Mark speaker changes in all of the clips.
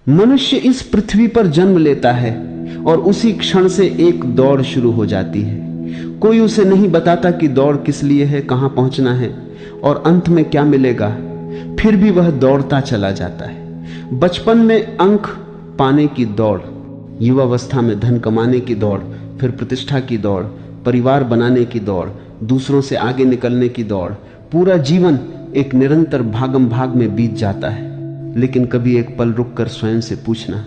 Speaker 1: मनुष्य इस पृथ्वी पर जन्म लेता है और उसी क्षण से एक दौड़ शुरू हो जाती है। कोई उसे नहीं बताता कि दौड़ किस लिए है, कहां पहुंचना है और अंत में क्या मिलेगा। फिर भी वह दौड़ता चला जाता है। बचपन में अंक पाने की दौड़, युवावस्था में धन कमाने की दौड़, फिर प्रतिष्ठा की दौड़, परिवार बनाने की दौड़, दूसरों से आगे निकलने की दौड़। पूरा जीवन एक निरंतर भागम भाग में बीत जाता है। लेकिन कभी एक पल रुककर स्वयं से पूछना,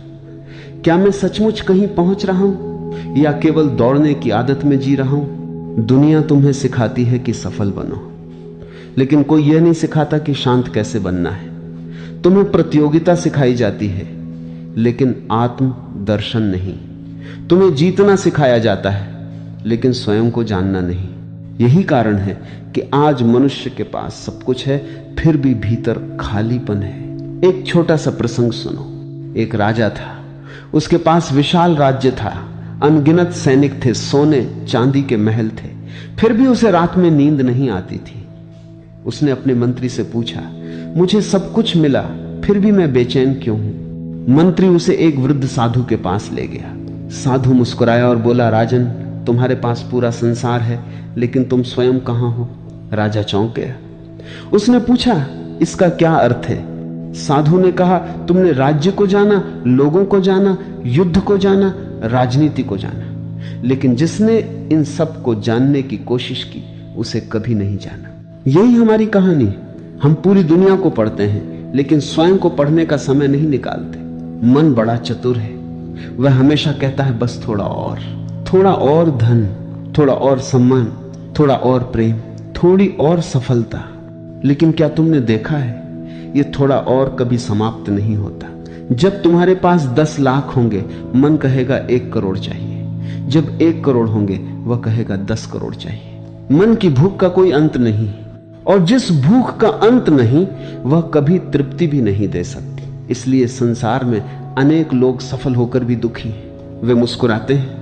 Speaker 1: क्या मैं सचमुच कहीं पहुंच रहा हूं या केवल दौड़ने की आदत में जी रहा हूं। दुनिया तुम्हें सिखाती है कि सफल बनो, लेकिन कोई यह नहीं सिखाता कि शांत कैसे बनना है। तुम्हें प्रतियोगिता सिखाई जाती है, लेकिन आत्म दर्शन नहीं। तुम्हें जीतना सिखाया जाता है, लेकिन स्वयं को जानना नहीं। यही कारण है कि आज मनुष्य के पास सब कुछ है, फिर भी भीतर खालीपन है। एक छोटा सा प्रसंग सुनो। एक राजा था, उसके पास विशाल राज्य था, अनगिनत सैनिक थे, सोने चांदी के महल थे, फिर भी उसे रात में नींद नहीं आती थी। उसने अपने मंत्री से पूछा, मुझे सब कुछ मिला, फिर भी मैं बेचैन क्यों हूं। मंत्री उसे एक वृद्ध साधु के पास ले गया। साधु मुस्कुराया और बोला, राजन, तुम्हारे पास पूरा संसार है, लेकिन तुम स्वयं कहां हो। राजा चौंक गया। उसने पूछा, इसका क्या अर्थ है। साधु ने कहा, तुमने राज्य को जाना, लोगों को जाना, युद्ध को जाना, राजनीति को जाना, लेकिन जिसने इन सब को जानने की कोशिश की उसे कभी नहीं जाना। यही हमारी कहानी। हम पूरी दुनिया को पढ़ते हैं, लेकिन स्वयं को पढ़ने का समय नहीं निकालते। मन बड़ा चतुर है, वह हमेशा कहता है बस थोड़ा और धन, थोड़ा और सम्मान, थोड़ा और प्रेम, थोड़ी और सफलता। लेकिन क्या तुमने देखा है, ये थोड़ा और कभी समाप्त नहीं होता। जब तुम्हारे पास 10 लाख होंगे, मन कहेगा 1 करोड़ चाहिए। जब 1 करोड़ होंगे, वह कहेगा 10 करोड़ चाहिए। मन की भूख का कोई अंत नहीं, और जिस भूख का अंत नहीं, वह कभी तृप्ति भी नहीं दे सकती। इसलिए संसार में अनेक लोग सफल होकर भी दुखी हैं। वे मुस्कुराते हैं,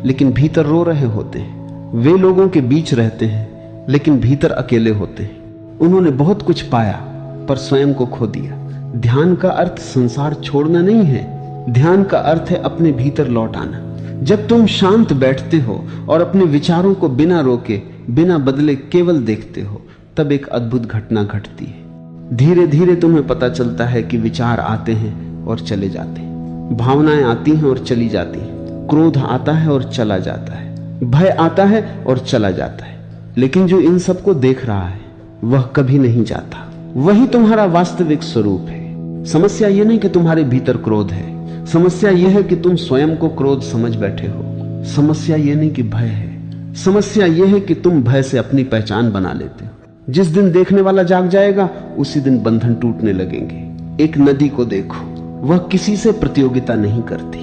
Speaker 1: लेकिन भीतर रो रहे होते हैं। वे लोगों के बीच रहते हैं, लेकिन भीतर अकेले होते हैं। उन्होंने बहुत कुछ पाया, पर स्वयं को खो दिया। ध्यान का अर्थ संसार छोड़ना नहीं है। ध्यान का अर्थ है अपने भीतर लौट आना। जब तुम शांत बैठते हो और अपने विचारों को बिना रोके, बिना बदले केवल देखते हो, तब एक अद्भुत घटना घटती है। धीरे धीरे तुम्हें पता चलता है कि विचार आते हैं और चले जाते हैं, भावनाएं आती हैं और चली जाती हैं, क्रोध आता है और चला जाता है, भय आता है और चला जाता है। लेकिन जो इन सबको देख रहा है, वह कभी नहीं जाता। वही तुम्हारा वास्तविक स्वरूप है। समस्या यह नहीं कि तुम्हारे भीतर क्रोध है, समस्या यह है कि तुम स्वयं को क्रोध समझ बैठे हो। समस्या यह नहीं कि भय है, समस्या यह है कि तुम भय से अपनी पहचान बना लेते हो। जिस दिन देखने वाला जाग जाएगा, उसी दिन बंधन टूटने लगेंगे। एक नदी को देखो, वह किसी से प्रतियोगिता नहीं करती,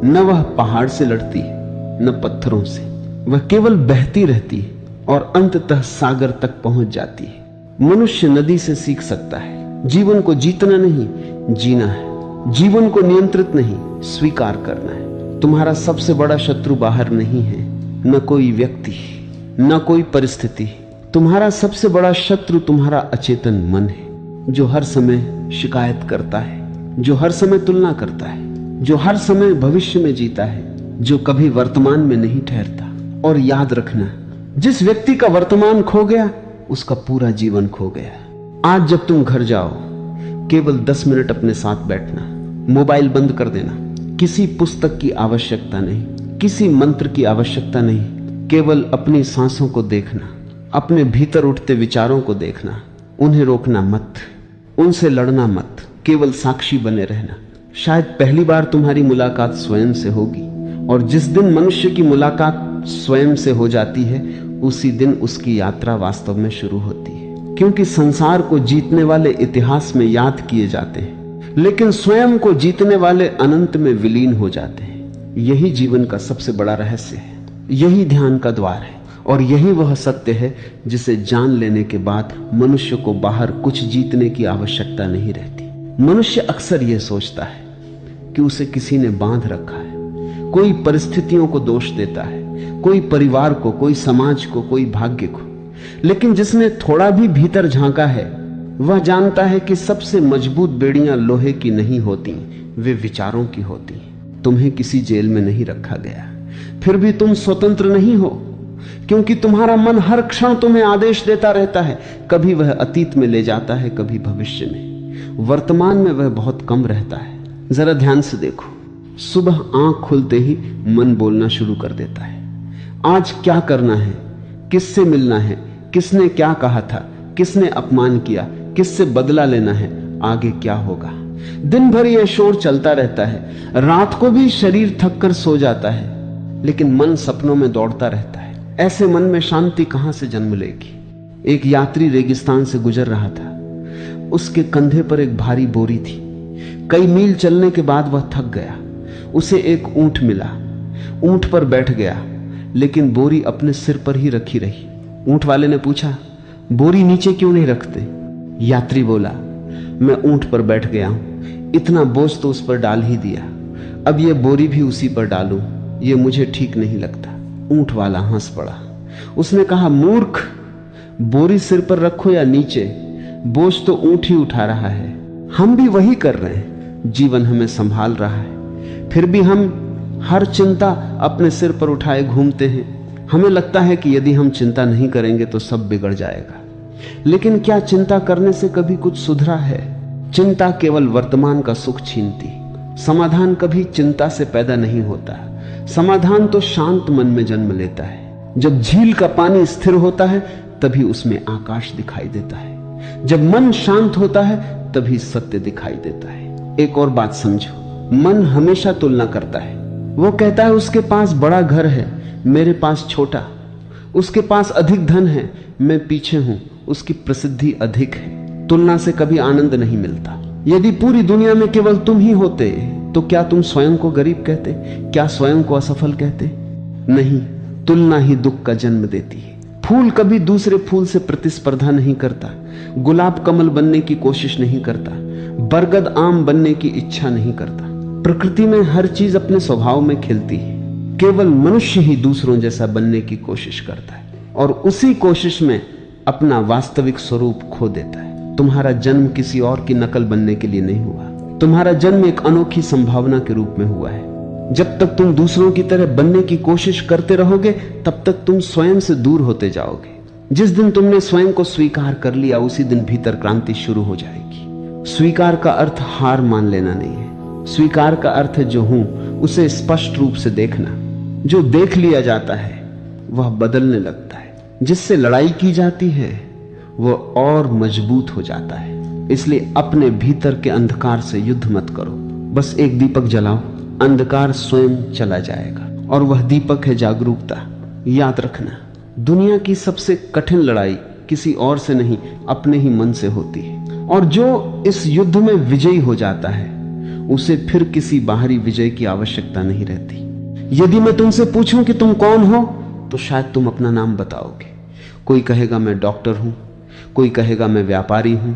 Speaker 1: न वह पहाड़ से लड़ती है, न पत्थरों से। वह केवल बहती रहती है और अंततः सागर तक पहुंच जाती है। मनुष्य नदी से सीख सकता है। जीवन को जीतना नहीं, जीना है। जीवन को नियंत्रित नहीं, स्वीकार करना है। तुम्हारा सबसे बड़ा शत्रु बाहर नहीं है, न कोई व्यक्ति, न कोई परिस्थिति। तुम्हारा सबसे बड़ा शत्रु तुम्हारा अचेतन मन है, जो हर समय शिकायत करता है, जो हर समय तुलना करता है, जो हर समय भविष्य में जीता है, जो कभी वर्तमान में नहीं ठहरता। और याद रखना, जिस व्यक्ति का वर्तमान खो गया, उसका पूरा जीवन खो गया। आज जब तुम घर जाओ, केवल 10 मिनट अपने साथ बैठना, मोबाइल बंद कर देना। किसी पुस्तक की आवश्यकता नहीं, किसी मंत्र की आवश्यकता नहीं, केवल अपनी सांसों को देखना, अपने भीतर उठते विचारों को देखना। उन्हें रोकना मत, उनसे लड़ना मत, केवल साक्षी बने रहना। शायद पहली बार तुम्हारी मुलाकात स्वयं से होगी, और जिस दिन मनुष्य की मुलाकात स्वयं से हो जाती है, उसी दिन उसकी यात्रा वास्तव में शुरू होती है। क्योंकि संसार को जीतने वाले इतिहास में याद किए जाते हैं, लेकिन स्वयं को जीतने वाले अनंत में विलीन हो जाते हैं। यही जीवन का सबसे बड़ा रहस्य है, यही ध्यान का द्वार है, और यही वह सत्य है जिसे जान लेने के बाद मनुष्य को बाहर कुछ जीतने की आवश्यकता नहीं रहती। मनुष्य अक्सर यह सोचता है कि उसे किसी ने बांध रखा है, कोई परिस्थितियों को दोष देता है, कोई परिवार को, कोई समाज को, कोई भाग्य को। लेकिन जिसने थोड़ा भी भीतर झांका है, वह जानता है कि सबसे मजबूत बेड़ियां लोहे की नहीं होती, वे विचारों की होती। तुम्हें किसी जेल में नहीं रखा गया, फिर भी तुम स्वतंत्र नहीं हो, क्योंकि तुम्हारा मन हर क्षण तुम्हें आदेश देता रहता है। कभी वह अतीत में ले जाता है, कभी भविष्य में। वर्तमान में वह बहुत कम रहता है। जरा ध्यान से देखो, सुबह आंख खुलते ही मन बोलना शुरू कर देता है। आज क्या करना है, किससे मिलना है, किसने क्या कहा था, किसने अपमान किया, किससे बदला लेना है, आगे क्या होगा। दिन भर यह शोर चलता रहता है। रात को भी शरीर थक कर सो जाता है, लेकिन मन सपनों में दौड़ता रहता है। ऐसे मन में शांति कहां से जन्म लेगी। एक यात्री रेगिस्तान से गुजर रहा था। उसके कंधे पर एक भारी बोरी थी। कई मील चलने के बाद वह थक गया। उसे एक ऊंट मिला। ऊंट पर बैठ गया, लेकिन बोरी अपने सिर पर ही रखी रही। ऊंट वाले ने पूछा, बोरी नीचे क्यों नहीं रखते? यात्री बोला, मैं ऊंट पर बैठ गया हूं, इतना बोझ तो उस पर डाल ही दिया, अब यह बोरी भी उसी पर डालूं, यह मुझे ठीक नहीं लगता। ऊंट वाला हंस पड़ा। उसने कहा, मूर्ख, बोरी सिर पर रखो या नीचे, बोझ तो ऊंट ही उठा रहा है। हम भी वही कर रहे हैं। जीवन हमें संभाल रहा है, फिर भी हम हर चिंता अपने सिर पर उठाए घूमते हैं। हमें लगता है कि यदि हम चिंता नहीं करेंगे तो सब बिगड़ जाएगा, लेकिन क्या चिंता करने से कभी कुछ सुधरा है? चिंता केवल वर्तमान का सुख छीनती। समाधान कभी चिंता से पैदा नहीं होता। समाधान तो शांत मन में जन्म लेता है। जब झील का पानी स्थिर होता है तभी उसमें आकाश दिखाई देता है। जब मन शांत होता है तभी सत्य दिखाई देता है। एक और बात समझो, मन हमेशा तुलना करता है। वो कहता है उसके पास बड़ा घर है, मेरे पास छोटा। उसके पास अधिक धन है, मैं पीछे हूं, उसकी प्रसिद्धि अधिक है। तुलना से कभी आनंद नहीं मिलता। यदि पूरी दुनिया में केवल तुम ही होते तो क्या तुम स्वयं को गरीब कहते? क्या स्वयं को असफल कहते? नहीं, तुलना ही दुख का जन्म देती है। फूल कभी दूसरे फूल से प्रतिस्पर्धा नहीं करता। गुलाब कमल बनने की कोशिश नहीं करता। बरगद आम बनने की इच्छा नहीं करता। प्रकृति में हर चीज अपने स्वभाव में खिलती है। केवल मनुष्य ही दूसरों जैसा बनने की कोशिश करता है और उसी कोशिश में अपना वास्तविक स्वरूप खो देता है। तुम्हारा जन्म किसी और की नकल बनने के लिए नहीं हुआ। तुम्हारा जन्म एक अनोखी संभावना के रूप में हुआ है। जब तक तुम दूसरों की तरह बनने की कोशिश करते रहोगे, तब तक तुम स्वयं से दूर होते जाओगे। जिस दिन तुमने स्वयं को स्वीकार कर लिया, उसी दिन भीतर क्रांति शुरू हो जाएगी। स्वीकार का अर्थ हार मान लेना नहीं है। स्वीकार का अर्थ है जो हूं उसे स्पष्ट रूप से देखना। जो देख लिया जाता है वह बदलने लगता है। जिससे लड़ाई की जाती है वह और मजबूत हो जाता है। इसलिए अपने भीतर के अंधकार से युद्ध मत करो। बस एक दीपक जलाओ, अंधकार स्वयं चला जाएगा। और वह दीपक है जागरूकता। याद रखना, दुनिया की सबसे कठिन लड़ाई किसी और से नहीं, अपने ही मन से होती है। और जो इस युद्ध में विजयी हो जाता है उसे फिर किसी बाहरी विजय की आवश्यकता नहीं रहती। यदि मैं तुमसे पूछूं कि तुम कौन हो, तो शायद तुम अपना नाम बताओगे। कोई कहेगा मैं डॉक्टर हूं, कोई कहेगा मैं व्यापारी हूं,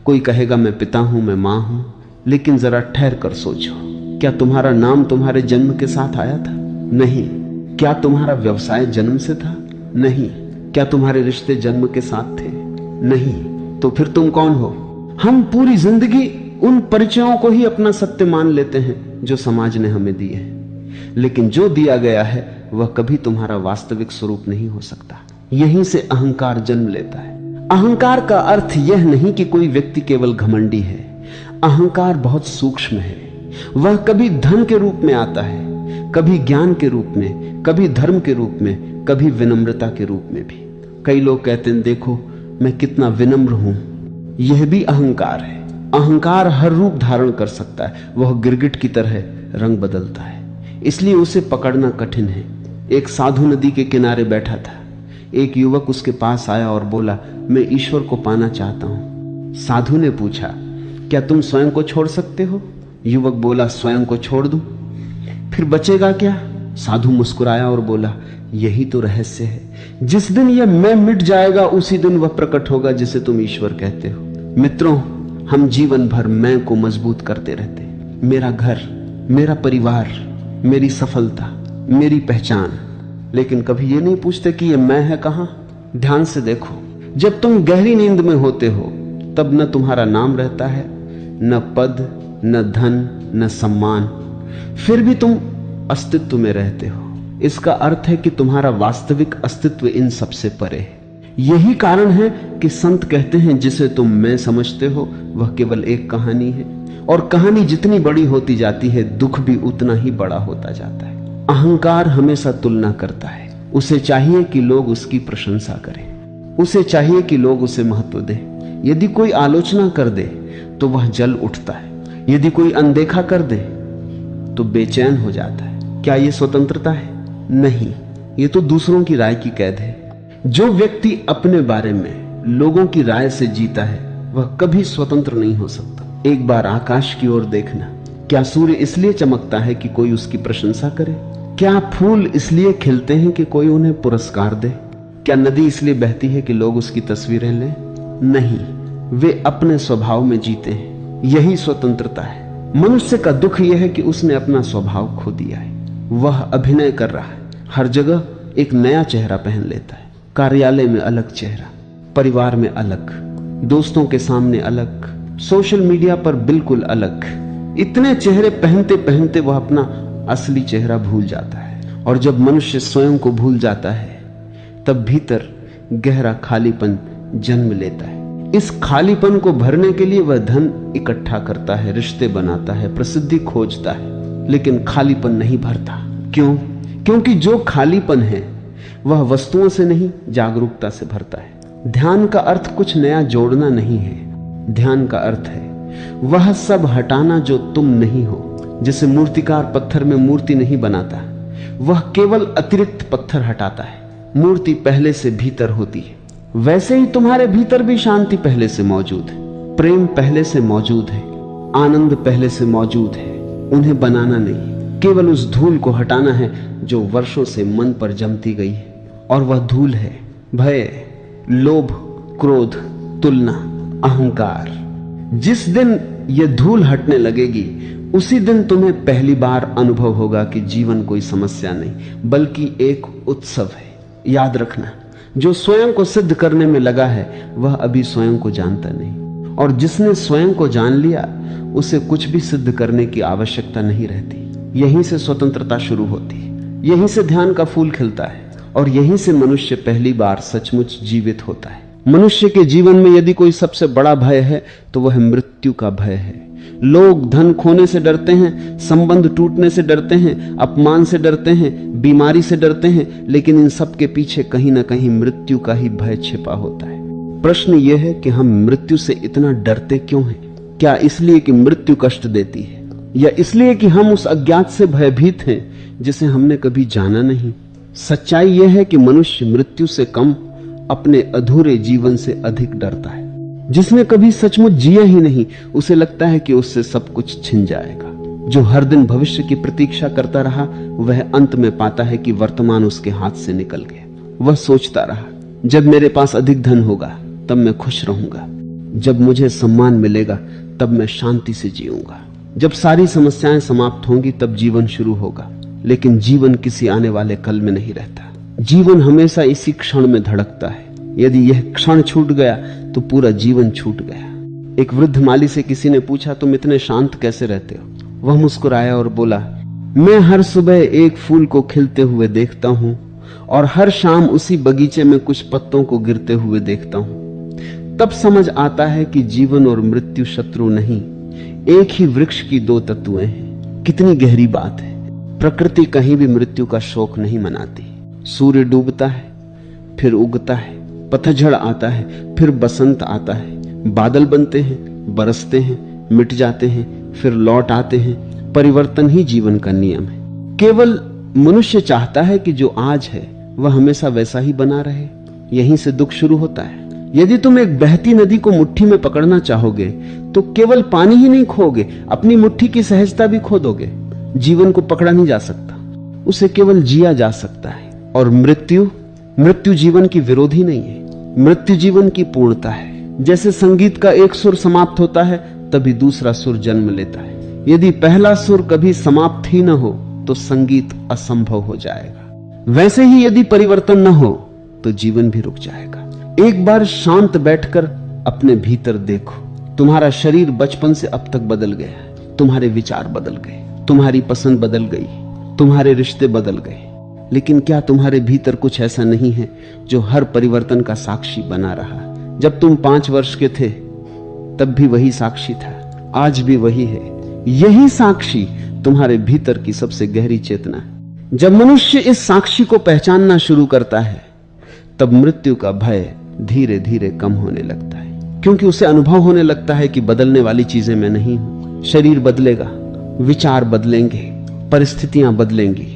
Speaker 1: कोई कहेगा मैं पिता हूं, मैं मां हूं। लेकिन जरा ठहर कर सोचो, क्या तुम्हारा नाम तुम्हारे जन्म के साथ आया था? नहीं। क्या तुम्हारा व्यवसाय जन्म से था? नहीं। क्या तुम्हारे रिश्ते जन्म के साथ थे? नहीं। तो फिर तुम कौन हो? हम पूरी जिंदगी उन परिचयों को ही अपना सत्य मान लेते हैं जो समाज ने हमें दिए हैं, लेकिन जो दिया गया है वह कभी तुम्हारा वास्तविक स्वरूप नहीं हो सकता। यहीं से अहंकार जन्म लेता है। अहंकार का अर्थ यह नहीं कि कोई व्यक्ति केवल घमंडी है। अहंकार बहुत सूक्ष्म है। वह कभी धन के रूप में आता है, कभी ज्ञान के रूप में, कभी धर्म के रूप में, कभी विनम्रता के रूप में भी। कई लोग कहते हैं, देखो मैं कितना विनम्र हूं। यह भी अहंकार है। अहंकार हर रूप धारण कर सकता है। वह गिरगिट की तरह रंग बदलता है, इसलिए उसे पकड़ना कठिन है। एक साधु नदी के किनारे बैठा था। एक युवक उसके पास आया और बोला, मैं ईश्वर को पाना चाहता हूं। साधु ने पूछा, क्या तुम स्वयं को छोड़ सकते हो? युवक बोला, स्वयं को छोड़ दूं फिर बचेगा क्या? साधु मुस्कुराया और बोला, यही तो रहस्य है। जिस दिन यह मैं मिट जाएगा उसी दिन वह प्रकट होगा जिसे तुम ईश्वर कहते हो। मित्रों, हम जीवन भर मैं को मजबूत करते रहते। मेरा घर, मेरा परिवार, मेरी सफलता, मेरी पहचान, लेकिन कभी ये नहीं पूछते कि ये मैं है कहां। ध्यान से देखो, जब तुम गहरी नींद में होते हो तब न तुम्हारा नाम रहता है, न पद, न धन, न सम्मान, फिर भी तुम अस्तित्व में रहते हो। इसका अर्थ है कि तुम्हारा वास्तविक अस्तित्व इन सबसे परे है। यही कारण है कि संत कहते हैं जिसे तुम मैं समझते हो वह केवल एक कहानी है, और कहानी जितनी बड़ी होती जाती है दुख भी उतना ही बड़ा होता जाता है। अहंकार हमेशा तुलना करता है, उसे चाहिए कि लोग उसकी प्रशंसा करें, उसे चाहिए कि लोग उसे महत्व दें। यदि कोई आलोचना कर दे तो वह जल उठता है, यदि कोई अनदेखा कर दे तो बेचैन हो जाता है। क्या यह स्वतंत्रता है? नहीं, ये तो दूसरों की राय की कैद है। जो व्यक्ति अपने बारे में लोगों की राय से जीता है वह कभी स्वतंत्र नहीं हो सकता। एक बार आकाश की ओर देखना, क्या सूर्य इसलिए चमकता है कि कोई उसकी प्रशंसा करे? क्या फूल इसलिए खिलते हैं कि कोई उन्हें पुरस्कार दे? क्या नदी इसलिए बहती है कि लोग उसकी तस्वीरें लें? नहीं, वे अपने स्वभाव में जीते हैं। यही स्वतंत्रता है। मनुष्य का दुख यह है कि उसने अपना स्वभाव खो दिया है। वह अभिनय कर रहा है, हर जगह एक नया चेहरा पहन लेता है। कार्यालय में अलग चेहरा, परिवार में अलग, दोस्तों के सामने अलग, सोशल मीडिया पर बिल्कुल अलग। इतने चेहरे पहनते पहनते वह अपना असली चेहरा भूल जाता है। और जब मनुष्य स्वयं को भूल जाता है तब भीतर गहरा खालीपन जन्म लेता है। इस खालीपन को भरने के लिए वह धन इकट्ठा करता है, रिश्ते बनाता है, प्रसिद्धि खोजता है, लेकिन खालीपन नहीं भरता। क्यों? क्योंकि जो खालीपन है वह वस्तुओं से नहीं, जागरूकता से भरता है। ध्यान का अर्थ कुछ नया जोड़ना नहीं है। ध्यान का अर्थ है वह सब हटाना जो तुम नहीं हो। जैसे मूर्तिकार पत्थर में मूर्ति नहीं बनाता, वह केवल अतिरिक्त पत्थर हटाता है। मूर्ति पहले से भीतर होती है। वैसे ही तुम्हारे भीतर भी शांति पहले से मौजूद है, प्रेम पहले से मौजूद है, आनंद पहले से मौजूद है। उन्हें बनाना नहीं, केवल उस धूल को हटाना है जो वर्षों से मन पर जमती गई है। और वह धूल है भय, लोभ, क्रोध, तुलना, अहंकार। जिस दिन यह धूल हटने लगेगी उसी दिन तुम्हें पहली बार अनुभव होगा कि जीवन कोई समस्या नहीं बल्कि एक उत्सव है। याद रखना, जो स्वयं को सिद्ध करने में लगा है वह अभी स्वयं को जानता नहीं, और जिसने स्वयं को जान लिया उसे कुछ भी सिद्ध करने की आवश्यकता नहीं रहती। यहीं से स्वतंत्रता शुरू होती है, यहीं से ध्यान का फूल खिलता है, और यहीं से मनुष्य पहली बार सचमुच जीवित होता है। मनुष्य के जीवन में यदि कोई सबसे बड़ा भय है तो वह मृत्यु का भय है। लोग धन खोने से डरते हैं, संबंध टूटने से डरते हैं, अपमान से डरते हैं, बीमारी से डरते हैं, लेकिन इन सब के पीछे कहीं ना कहीं मृत्यु का ही भय छिपा होता है। प्रश्न यह है कि हम मृत्यु से इतना डरते क्यों हैं? क्या इसलिए कि मृत्यु कष्ट देती है, या इसलिए कि हम उस अज्ञात से भयभीत हैं जिसे हमने कभी जाना नहीं? सच्चाई यह है कि मनुष्य मृत्यु से कम अपने अधूरे जीवन से अधिक डरता है। जिसने कभी सचमुच जिया ही नहीं उसे लगता है कि उससे सब कुछ छिन जाएगा। जो हर दिन भविष्य की प्रतीक्षा करता रहा वह अंत में पाता है कि वर्तमान उसके हाथ से निकल गया। वह सोचता रहा, जब मेरे पास अधिक धन होगा तब मैं खुश रहूंगा, जब मुझे सम्मान मिलेगा तब मैं शांति से जीऊंगा, जब सारी समस्याएं समाप्त होंगी तब जीवन शुरू होगा। लेकिन जीवन किसी आने वाले कल में नहीं रहता। जीवन हमेशा इसी क्षण में धड़कता है। यदि यह क्षण छूट गया तो पूरा जीवन छूट गया। एक वृद्ध माली से किसी ने पूछा, तुम इतने शांत कैसे रहते हो? वह मुस्कुराया और बोला, मैं हर सुबह एक फूल को खिलते हुए देखता हूं और हर शाम उसी बगीचे में कुछ पत्तों को गिरते हुए देखता हूं। तब समझ आता है कि जीवन और मृत्यु शत्रु नहीं, एक ही वृक्ष की दो तत्वें हैं। कितनी गहरी बात है। प्रकृति कहीं भी मृत्यु का शोक नहीं मनाती। सूर्य डूबता है, फिर उगता है, पतझड़ आता है, फिर बसंत आता है, बादल बनते हैं, बरसते हैं, मिट जाते हैं, फिर लौट आते हैं। परिवर्तन ही जीवन का नियम है। केवल मनुष्य चाहता है कि जो आज है वह हमेशा वैसा ही बना रहे। यहीं से दुख शुरू होता है। यदि तुम एक बहती नदी को मुट्ठी में पकड़ना चाहोगे तो केवल पानी ही नहीं खोगे, अपनी मुट्ठी की सहजता भी खो दोगे। जीवन को पकड़ा नहीं जा सकता, उसे केवल जिया जा सकता है। और मृत्यु जीवन की विरोधी नहीं है, मृत्यु जीवन की पूर्णता है। जैसे संगीत का एक सुर समाप्त होता है तभी दूसरा सुर जन्म लेता है। यदि पहला सुर कभी समाप्त ही न हो तो संगीत असंभव हो जाएगा। वैसे ही यदि परिवर्तन न हो तो जीवन भी रुक जाएगा। एक बार शांत बैठकर अपने भीतर देखो। तुम्हारा शरीर बचपन से अब तक बदल गया, तुम्हारे विचार बदल गए, तुम्हारी पसंद बदल गई, तुम्हारे रिश्ते बदल गए, लेकिन क्या तुम्हारे भीतर कुछ ऐसा नहीं है जो हर परिवर्तन का साक्षी बना रहा? जब तुम 5 वर्ष के थे तब भी वही साक्षी था, आज भी वही है। यही साक्षी तुम्हारे भीतर की सबसे गहरी चेतना है। जब मनुष्य इस साक्षी को पहचानना शुरू करता है तब मृत्यु का भय धीरे धीरे कम होने लगता है, क्योंकि उसे अनुभव होने लगता है कि बदलने वाली चीजें मैं नहीं हूं। शरीर बदलेगा, विचार बदलेंगे, परिस्थितियां बदलेंगी,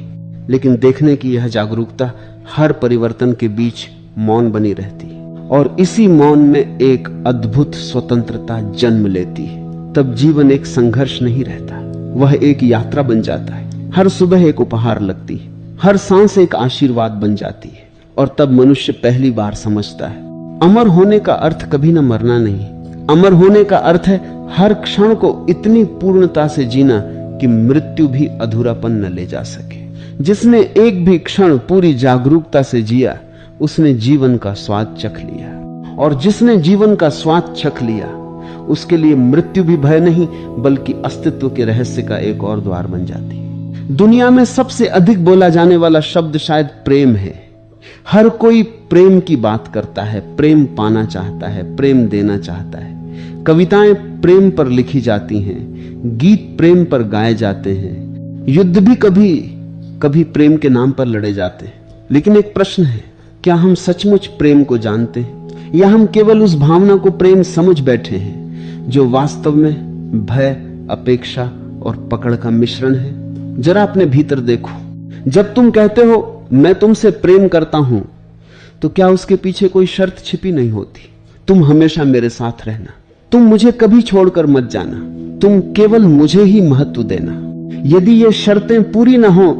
Speaker 1: लेकिन देखने की यह जागरूकता हर परिवर्तन के बीच मौन बनी रहती है, और इसी मौन में एक अद्भुत स्वतंत्रता जन्म लेती है। तब जीवन एक संघर्ष नहीं रहता, वह एक यात्रा बन जाता है। हर सुबह एक उपहार लगती है, हर सांस एक आशीर्वाद बन जाती है, और तब मनुष्य पहली बार समझता है अमर होने का अर्थ कभी न मरना नहीं। अमर होने का अर्थ है हर क्षण को इतनी पूर्णता से जीना कि मृत्यु भी अधूरापन न ले जा सके। जिसने एक भी क्षण पूरी जागरूकता से जिया उसने जीवन का स्वाद चख लिया, और जिसने जीवन का स्वाद चख लिया उसके लिए मृत्यु भी भय नहीं बल्कि अस्तित्व के रहस्य का एक और द्वार बन जाती है। दुनिया में सबसे अधिक बोला जाने वाला शब्द शायद प्रेम है। हर कोई प्रेम की बात करता है, प्रेम पाना चाहता है, प्रेम देना चाहता है। कविताएं प्रेम पर लिखी जाती हैं, गीत प्रेम पर गाए जाते हैं, युद्ध भी कभी कभी प्रेम के नाम पर लड़े जाते हैं। लेकिन एक प्रश्न है, क्या हम सचमुच प्रेम को जानते हैं, या हम केवल उस भावना को प्रेम समझ बैठे हैं जो वास्तव में भय, अपेक्षा और पकड़ का मिश्रण है? जरा अपने भीतर देखो। जब तुम कहते हो मैं तुमसे प्रेम करता हूं, तो क्या उसके पीछे कोई शर्त छिपी नहीं होती? तुम हमेशा मेरे साथ रहना, तुम मुझे कभी छोड़कर मत जाना, तुम केवल मुझे ही महत्व देना। यदि ये शर्तें पूरी ना हो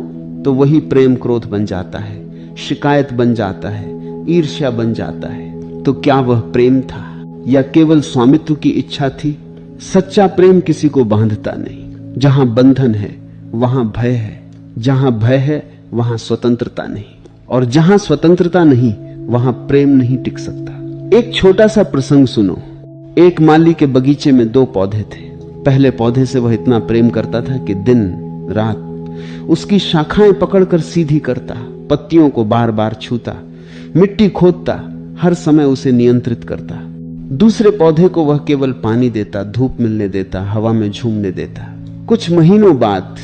Speaker 1: तो वही प्रेम क्रोध बन जाता है, शिकायत बन जाता है, ईर्ष्या बन जाता है। तो क्या वह प्रेम था या केवल स्वामित्व की इच्छा थी? सच्चा प्रेम किसी को बांधता नहीं। जहां बंधन है वहां भय है, जहां भय है वहां स्वतंत्रता नहीं, और जहां स्वतंत्रता नहीं वहां प्रेम नहीं टिक सकता। एक छोटा सा प्रसंग सुनो। एक माली के बगीचे में 2 पौधे थे। पहले पौधे से वह इतना प्रेम करता था कि दिन रात उसकी शाखाएं पकड़कर सीधी करता, पत्तियों को बार बार छूता, मिट्टी खोदता, हर समय उसे नियंत्रित करता। दूसरे पौधे को वह केवल पानी देता, धूप मिलने देता, हवा में झूमने देता। कुछ महीनों बाद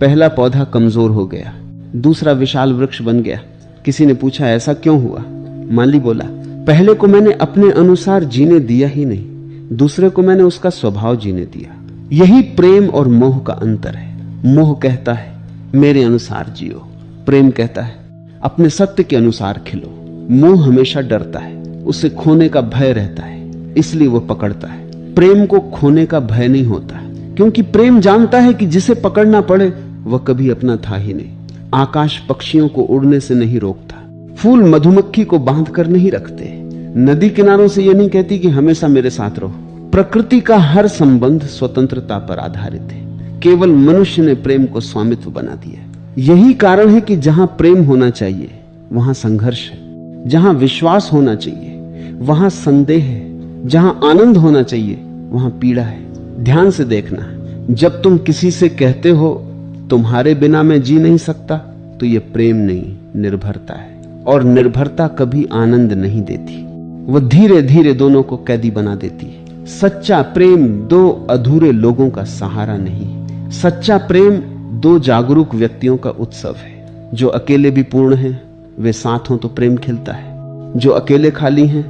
Speaker 1: पहला पौधा कमजोर हो गया, दूसरा विशाल वृक्ष बन गया। किसी ने पूछा ऐसा क्यों हुआ? माली बोला, पहले को मैंने अपने अनुसार जीने दिया ही नहीं, दूसरे को मैंने उसका स्वभाव जीने दिया। यही प्रेम और मोह का अंतर है। मोह कहता है मेरे अनुसार जियो, प्रेम कहता है अपने सत्य के अनुसार खिलो। मोह हमेशा डरता है, उसे खोने का भय रहता है, इसलिए वो पकड़ता है। प्रेम को खोने का भय नहीं होता, क्योंकि प्रेम जानता है कि जिसे पकड़ना पड़े वह कभी अपना था ही नहीं। आकाश पक्षियों को उड़ने से नहीं रोकता, फूल मधुमक्खी को बांध कर नहीं रखते, नदी किनारों से यह नहीं कहती कि हमेशा मेरे साथ रहो। प्रकृति का हर संबंध स्वतंत्रता पर आधारित है, केवल मनुष्य ने प्रेम को स्वामित्व बना दिया। यही कारण है कि जहां प्रेम होना चाहिए वहां संघर्ष है, जहां विश्वास होना चाहिए वहां संदेह है, जहां आनंद होना चाहिए वहां पीड़ा है। ध्यान से देखना, जब तुम किसी से कहते हो तुम्हारे बिना मैं जी नहीं सकता, तो यह प्रेम नहीं, निर्भरता है, और निर्भरता कभी आनंद नहीं देती, वह धीरे धीरे दोनों को कैदी बना देती है। सच्चा प्रेम 2 अधूरे लोगों का सहारा नहीं, सच्चा प्रेम 2 जागरूक व्यक्तियों का उत्सव है। जो अकेले भी पूर्ण हैं वे साथ हों तो प्रेम खिलता है, जो अकेले खाली हैं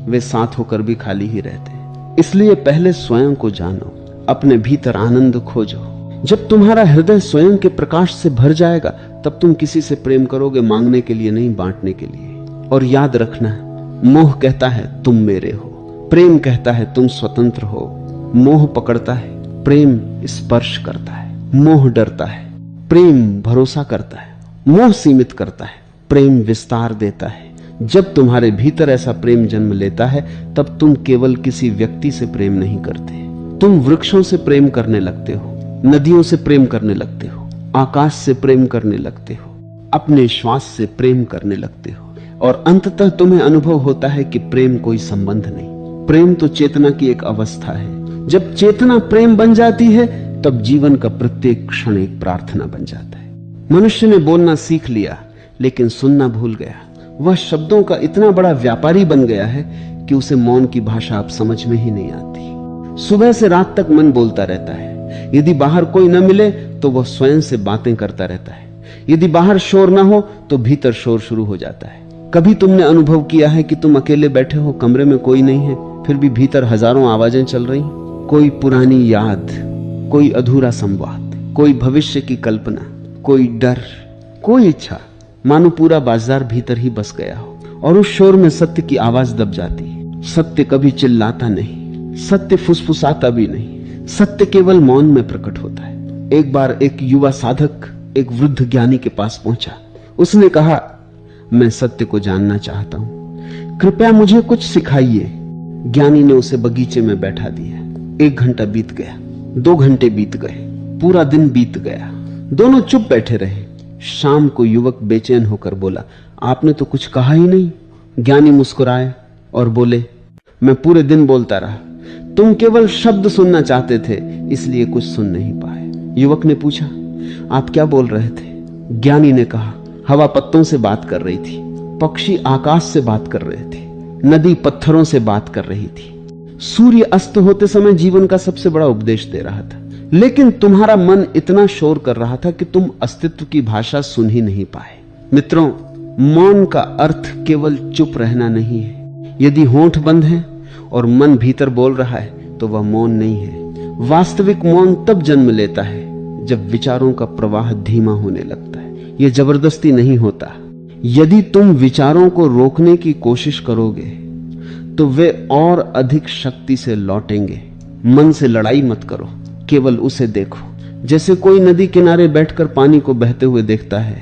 Speaker 1: वे साथ होकर भी खाली ही रहते हैं। इसलिए पहले स्वयं को जानो, अपने भीतर आनंद खोजो। जब तुम्हारा हृदय स्वयं के प्रकाश से भर जाएगा तब तुम किसी से प्रेम करोगे, मांगने के लिए नहीं, बांटने के लिए। और याद रखना, मोह कहता है तुम मेरे हो, प्रेम कहता है तुम स्वतंत्र हो। मोह पकड़ता है, प्रेम स्पर्श करता है। मोह डरता है, प्रेम भरोसा करता है। मोह सीमित करता है, प्रेम विस्तार देता है। जब तुम्हारे भीतर ऐसा प्रेम जन्म लेता है तब तुम केवल किसी व्यक्ति से प्रेम नहीं करते, तुम वृक्षों से प्रेम करने लगते हो, नदियों से प्रेम करने लगते हो, आकाश से प्रेम करने लगते हो, अपने श्वास से प्रेम करने लगते हो, और अंततः तुम्हें अनुभव होता है कि प्रेम कोई संबंध नहीं, प्रेम तो चेतना की एक अवस्था है। जब चेतना प्रेम बन जाती है तब जीवन का प्रत्येक क्षण एक प्रार्थना बन जाता है। मनुष्य ने बोलना सीख लिया लेकिन सुनना भूल गया। वह शब्दों का इतना बड़ा व्यापारी बन गया है कि उसे मौन की भाषा अब समझ में ही नहीं आती। सुबह से रात तक मन बोलता रहता है। यदि बाहर कोई न मिले तो वह स्वयं से बातें करता रहता है। यदि बाहर शोर ना हो तो भीतर शोर शुरू हो जाता है। कभी तुमने अनुभव किया है कि तुम अकेले बैठे हो, कमरे में कोई नहीं है, फिर भी भीतर हजारों आवाजें चल रही, कोई पुरानी याद, कोई अधूरा संवाद, कोई भविष्य की कल्पना, कोई डर, कोई इच्छा, मानो पूरा बाजार भीतर ही बस गया हो। और उस शोर में सत्य की आवाज दब जाती है। सत्य कभी चिल्लाता नहीं, सत्य फुसफुसाता भी नहीं, सत्य केवल मौन में प्रकट होता है। एक बार एक युवा साधक एक वृद्ध ज्ञानी के पास पहुंचा। उसने कहा, मैं सत्य को जानना चाहता हूं, कृपया मुझे कुछ सिखाइए। ज्ञानी ने उसे बगीचे में बैठा दिया। 1 घंटा बीत गया, 2 घंटे बीत गए, पूरा दिन बीत गया। दोनों चुप बैठे रहे। शाम को युवक बेचैन होकर बोला, आपने तो कुछ कहा ही नहीं। ज्ञानी मुस्कुराए और बोले, मैं पूरे दिन बोलता रहा, तुम केवल शब्द सुनना चाहते थे, इसलिए कुछ सुन नहीं पाए। युवक ने पूछा, आप क्या बोल रहे थे? ज्ञानी ने कहा, हवा पत्तों से बात कर रही थी, पक्षी आकाश से बात कर रहे थे, नदी पत्थरों से बात कर रही थी, सूर्य अस्त होते समय जीवन का सबसे बड़ा उपदेश दे रहा था। लेकिन तुम्हारा मन इतना शोर कर रहा था कि तुम अस्तित्व की भाषा सुन ही नहीं पाए। मित्रों, मौन का अर्थ केवल चुप रहना नहीं है। यदि होंठ बंद है और मन भीतर बोल रहा है तो वह मौन नहीं है। वास्तविक मौन तब जन्म लेता है जब विचारों का प्रवाह धीमा होने लगता है। यह जबरदस्ती नहीं होता। यदि तुम विचारों को रोकने की कोशिश करोगे तो वे और अधिक शक्ति से लौटेंगे। मन से लड़ाई मत करो, केवल उसे देखो। जैसे कोई नदी किनारे बैठकर पानी को बहते हुए देखता है,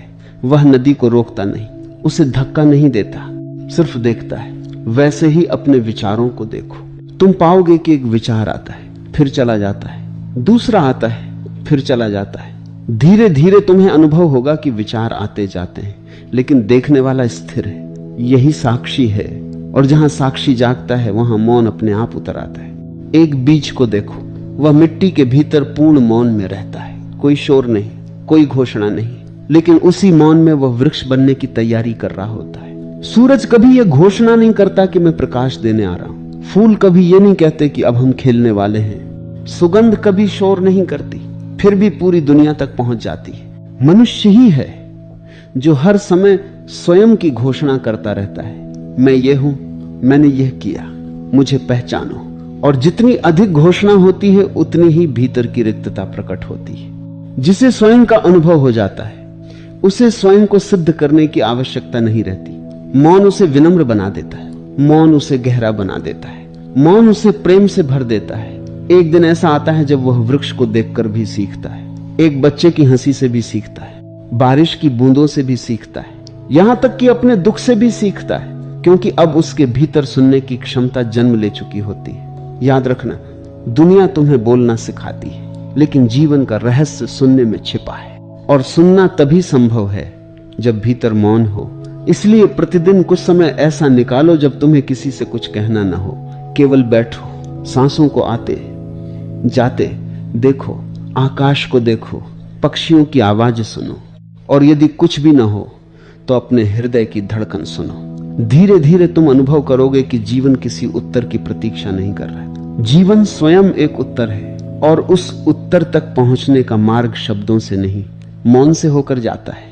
Speaker 1: वह नदी को रोकता नहीं, उसे धक्का नहीं देता, सिर्फ देखता है। वैसे ही अपने विचारों को देखो। तुम पाओगे कि एक विचार आता है, फिर चला जाता है, दूसरा आता है, फिर चला जाता है। धीरे धीरे तुम्हें अनुभव होगा कि विचार आते जाते हैं, लेकिन देखने वाला स्थिर है। यही साक्षी है, और जहां साक्षी जागता है वहां मौन अपने आप उतर आता है। एक बीज को देखो, वह मिट्टी के भीतर पूर्ण मौन में रहता है। कोई शोर नहीं, कोई घोषणा नहीं, लेकिन उसी मौन में वह वृक्ष बनने की तैयारी कर रहा होता है। सूरज कभी यह घोषणा नहीं करता कि मैं प्रकाश देने आ रहा हूं। फूल कभी यह नहीं कहते कि अब हम खिलने वाले हैं। सुगंध कभी शोर नहीं करती, फिर भी पूरी दुनिया तक पहुंच जाती है। मनुष्य ही है जो हर समय स्वयं की घोषणा करता रहता है, मैं ये हूं, मैंने यह किया, मुझे पहचानो। और जितनी अधिक घोषणा होती है उतनी ही भीतर की रिक्तता प्रकट होती है। जिसे स्वयं का अनुभव हो जाता है उसे स्वयं को सिद्ध करने की आवश्यकता नहीं रहती। मौन उसे विनम्र बना देता है, मौन उसे गहरा बना देता है, मौन उसे प्रेम से भर देता है। एक दिन ऐसा आता है जब वह वृक्ष को देखकर भी सीखता है, एक बच्चे की हंसी से भी सीखता है, बारिश की बूंदों से भी सीखता है, यहां तक कि अपने दुख से भी सीखता है, क्योंकि अब उसके भीतर सुनने की क्षमता जन्म ले चुकी होती है। याद रखना, दुनिया तुम्हें बोलना सिखाती है, लेकिन जीवन का रहस्य सुनने में छिपा है। और सुनना तभी संभव है जब भीतर मौन हो। इसलिए प्रतिदिन कुछ समय ऐसा निकालो जब तुम्हें किसी से कुछ कहना ना हो। केवल बैठो, सांसों को आते जाते देखो, आकाश को देखो, पक्षियों की आवाज सुनो, और यदि कुछ भी ना हो तो अपने हृदय की धड़कन सुनो। धीरे धीरे तुम अनुभव करोगे कि जीवन किसी उत्तर की प्रतीक्षा नहीं कर रहा है। जीवन स्वयं एक उत्तर है, और उस उत्तर तक पहुंचने का मार्ग शब्दों से नहीं, मौन से होकर जाता है।